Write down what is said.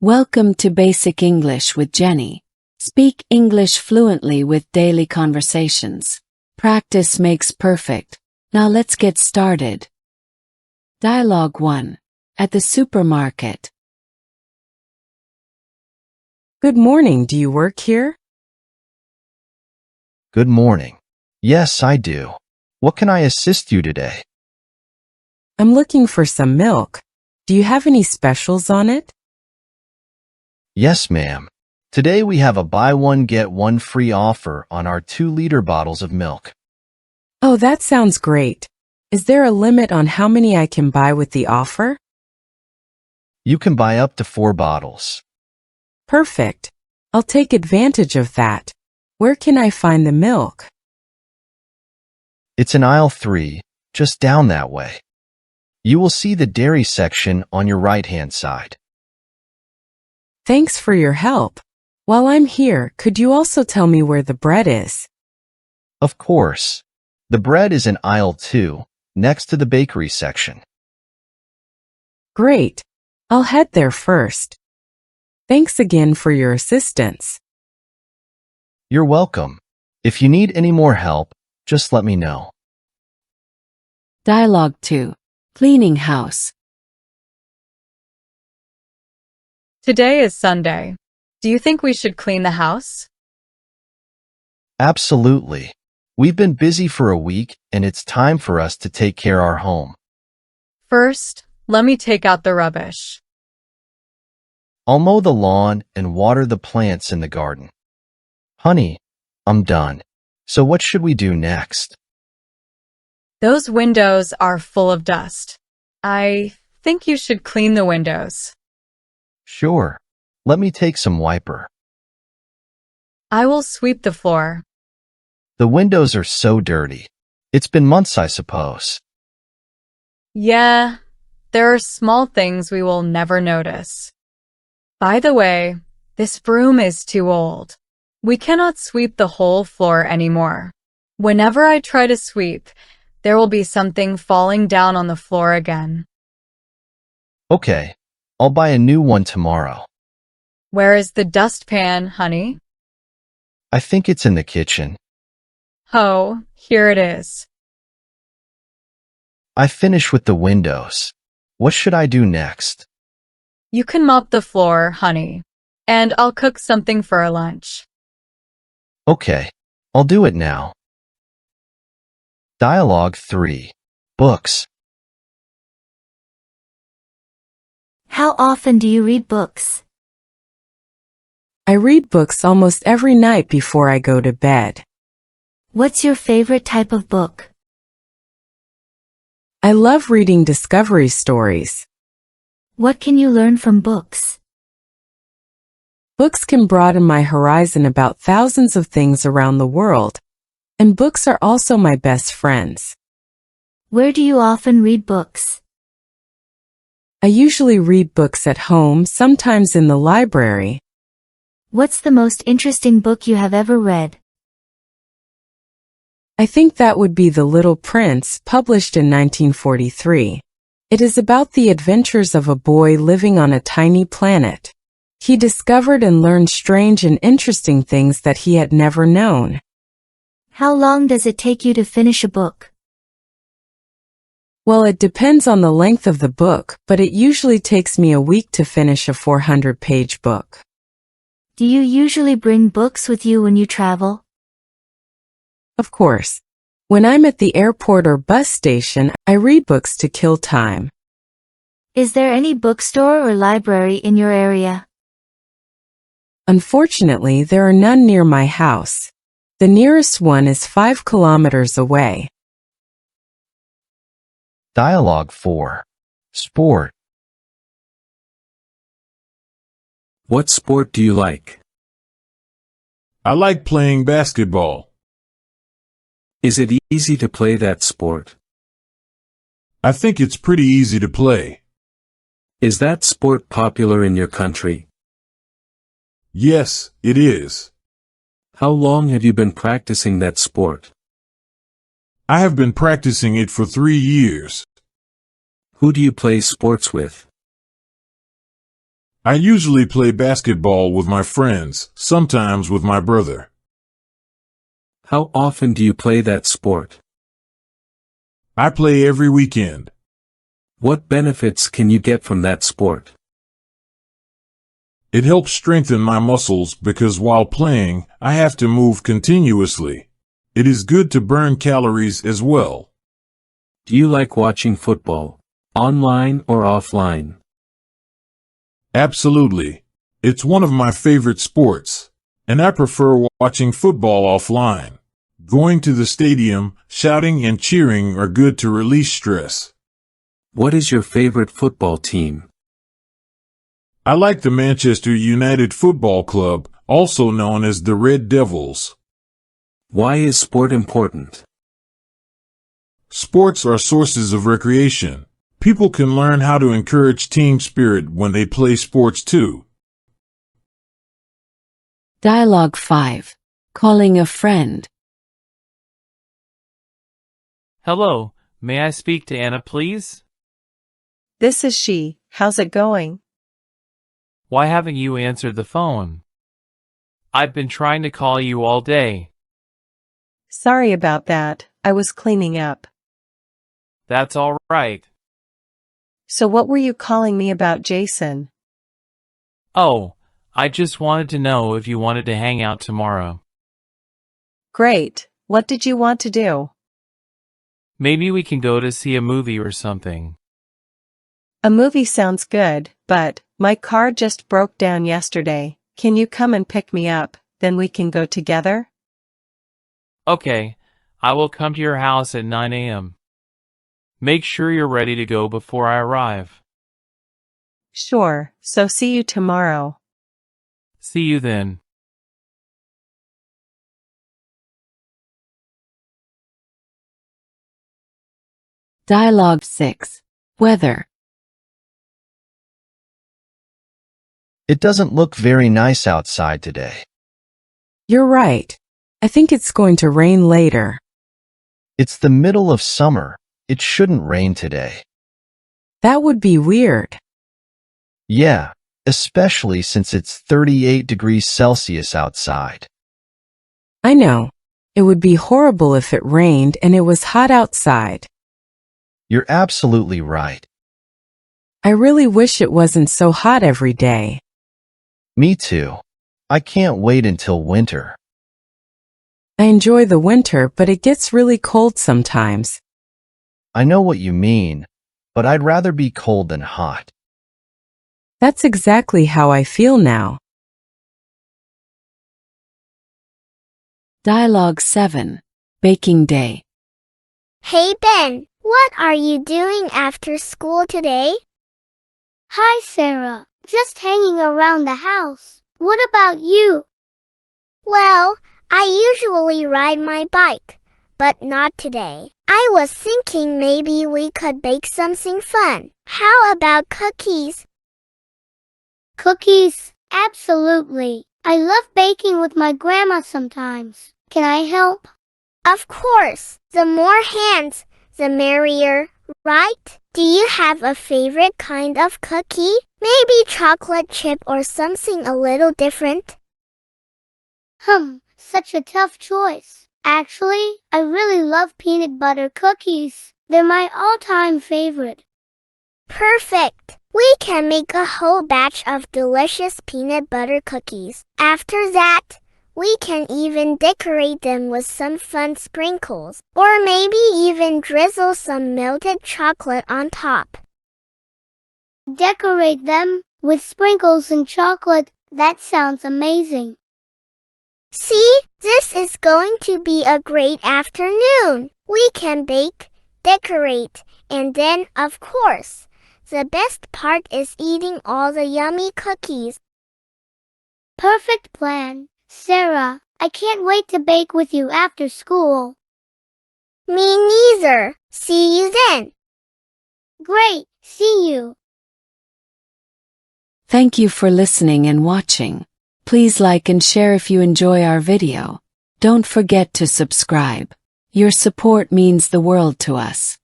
Welcome to Basic English with Jenny. Speak English fluently with daily conversations. Practice makes perfect. Now let's get started. Dialogue 1. At the supermarket. Good morning. Do you work here? Good morning. Yes, I do. What can I assist you today? I'm looking for some milk. Do you have any specials on it? Yes, ma'am. Today we have a buy one get one free offer on our 2-liter bottles of milk. Oh, that sounds great. Is there a limit on how many I can buy with the offer? You can buy up to 4 bottles. Perfect. I'll take advantage of that. Where can I find the milk? It's in aisle 3, just down that way. You will see the dairy section on your right-hand side. Thanks for your help. While I'm here, could you also tell me where the bread is? Of course. The bread is in aisle 2, next to the bakery section. Great. I'll head there first. Thanks again for your assistance. You're welcome. If you need any more help, just let me know. Dialogue 2. Cleaning house. Today is Sunday. Do you think we should clean the house? Absolutely. We've been busy for a week, and it's time for us to take care of our home. First, let me take out the rubbish. I'll mow the lawn and water the plants in the garden. Honey, I'm done. So what should we do next? Those windows are full of dust. I think you should clean the windows. Sure. Let me take some wiper. I will sweep the floor. The windows are so dirty. It's been months, I suppose. Yeah, there are small things we will never notice. By the way, this broom is too old. We cannot sweep the whole floor anymore. Whenever I try to sweep, there will be something falling down on the floor again. Okay, I'll buy a new one tomorrow. Where is the dustpan, honey? I think it's in the kitchen. Oh, here it is. I finished with the windows. What should I do next? You can mop the floor, honey, and I'll cook something for our lunch. Okay, I'll do it now. Dialogue 3. Books. How often do you read books? I read books almost every night before I go to bed. What's your favorite type of book? I love reading discovery stories. What can you learn from books? Books can broaden my horizon about thousands of things around the world, and books are also my best friends. Where do you often read books? I usually read books at home, sometimes in the library. What's the most interesting book you have ever read? I think that would be The Little Prince, published in 1943. It is about the adventures of a boy living on a tiny planet. He discovered and learned strange and interesting things that he had never known. How long does it take you to finish a book? Well, it depends on the length of the book, but it usually takes me a week to finish a 400-page book. Do you usually bring books with you when you travel? Of course. When I'm at the airport or bus station, I read books to kill time. Is there any bookstore or library in your area? Unfortunately, there are none near my house. The nearest one is 5 kilometers away. Dialogue 4. Sport. What sport do you like? I like playing basketball. Is it easy to play that sport? I think it's pretty easy to play. Is that sport popular in your country? Yes, it is. How long have you been practicing that sport? I have been practicing it for 3 years. Who do you play sports with? I usually play basketball with my friends, sometimes with my brother. How often do you play that sport? I play every weekend. What benefits can you get from that sport? It helps strengthen my muscles because while playing, I have to move continuously. It is good to burn calories as well. Do you like watching football, online or offline? Absolutely. It's one of my favorite sports, and I prefer watching football offline. Going to the stadium, shouting and cheering are good to release stress. What is your favorite football team? I like the Manchester United Football Club, also known as the Red Devils. Why is sport important? Sports are sources of recreation. People can learn how to encourage team spirit when they play sports too. Dialogue 5. Calling a friend. Hello, may I speak to Anna, please? This is she. How's it going? Why haven't you answered the phone? I've been trying to call you all day. Sorry about that. I was cleaning up. That's all right. So what were you calling me about, Jason? Oh, I just wanted to know if you wanted to hang out tomorrow. Great. What did you want to do? Maybe we can go to see a movie or something. A movie sounds good, but my car just broke down yesterday. Can you come and pick me up? Then we can go together? Okay, I will come to your house at 9 a.m. Make sure you're ready to go before I arrive. Sure, so see you tomorrow. See you then. Dialogue 6. Weather. It doesn't look very nice outside today. You're right. I think it's going to rain later. It's the middle of summer. It shouldn't rain today. That would be weird. Yeah, especially since it's 38 degrees Celsius outside. I know. It would be horrible if it rained and it was hot outside. You're absolutely right. I really wish it wasn't so hot every day. Me too. I can't wait until winter. I enjoy the winter, but it gets really cold sometimes. I know what you mean, but I'd rather be cold than hot. That's exactly how I feel now. Dialogue 7. Baking day. Hey Ben, what are you doing after school today? Hi Sarah, just hanging around the house. What about you? Well, I usually ride my bike, but not today. I was thinking maybe we could bake something fun. How about cookies? Cookies? Absolutely. I love baking with my grandma sometimes. Can I help? Of course. The more hands, the merrier, right? Do you have a favorite kind of cookie? Maybe chocolate chip or something a little different? Such a tough choice. Actually, I really love peanut butter cookies. They're my all-time favorite. Perfect! We can make a whole batch of delicious peanut butter cookies. After that, we can even decorate them with some fun sprinkles, or maybe even drizzle some melted chocolate on top. Decorate them with sprinkles and chocolate. That sounds amazing. See, this is going to be a great afternoon. We can bake, decorate, and then, of course, the best part is eating all the yummy cookies. Perfect plan. Sarah, I can't wait to bake with you after school. Me neither. See you then. Great. See you. Thank you for listening and watching. Please like and share if you enjoy our video. Don't forget to subscribe. Your support means the world to us.